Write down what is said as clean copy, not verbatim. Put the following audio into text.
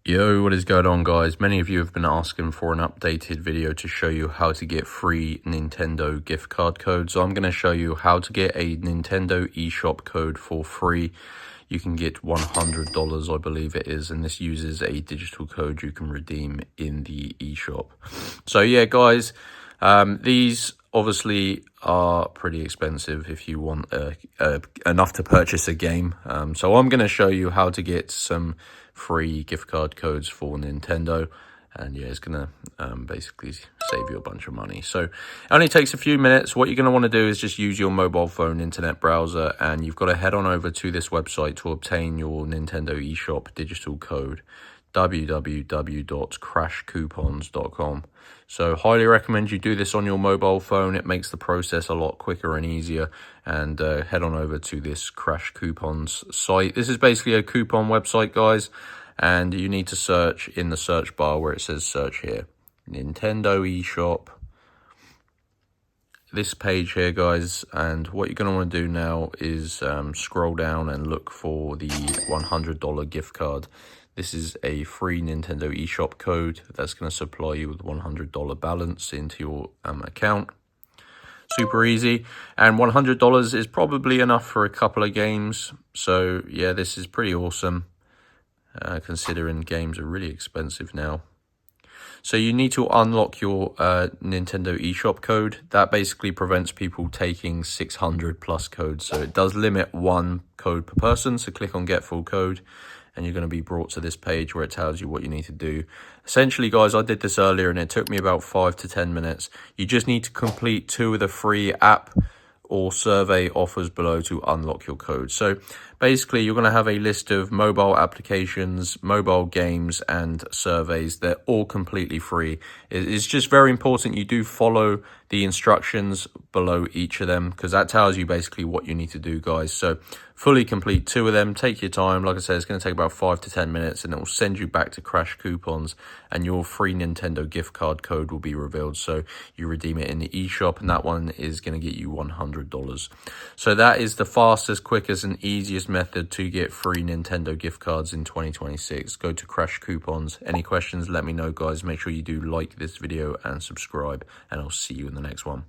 Yo, what is going on, guys? Many of you have been asking for an updated video to show you how to get free Nintendo gift card codes. So I'm going to show you how to get a Nintendo eShop code for free. You can get $100, I believe it is, and this uses a digital code you can redeem in the eShop. So yeah, guys, these obviously are pretty expensive if you want enough to purchase a game. So I'm going to show you how to get some free gift card codes for Nintendo, and yeah, it's gonna basically save you a bunch of money. So it only takes a few minutes. What you're gonna want to do is just use your mobile phone internet browser, and you've got to head on over to this website to obtain your Nintendo eShop digital code, www.crashcoupons.com. So highly recommend you do this on your mobile phone. It makes the process a lot quicker and easier. And head on over to this Crash Coupons site. This is basically a coupon website, guys, and you need to search in the search bar where it says search here, Nintendo eShop, this page here, guys. And what you're going to want to do now is scroll down and look for the $100 gift card. This is a free Nintendo eShop code that's going to supply you with $100 balance into your account. Super easy, and $100 is probably enough for a couple of games. So yeah, this is pretty awesome, considering games are really expensive now. So you need to unlock your Nintendo eShop code. That basically prevents people taking 600 plus codes. So it does limit one code per person. So click on get full code, and you're going to be brought to this page where it tells you what you need to do. Essentially, guys, I did this earlier and it took me about 5 to 10 minutes. You just need to complete 2 of the free app or survey offers below to unlock your code. So basically, you're going to have a list of mobile applications, mobile games, and surveys. They're all completely free. It's just very important you do follow the instructions below each of them, because that tells you basically what you need to do, guys. So fully complete 2 of them. Take your time. Like I said, it's going to take about 5 to 10 minutes, and it will send you back to Crash Coupons, and your free Nintendo gift card code will be revealed. So you redeem it in the eShop, and that one is going to get you $100. So that is the fastest, quickest, and easiest method to get free Nintendo gift cards in 2026. Go to Crash Coupons. Any questions, let me know, guys. Make sure you do like this video and subscribe, and I'll see you in the next one.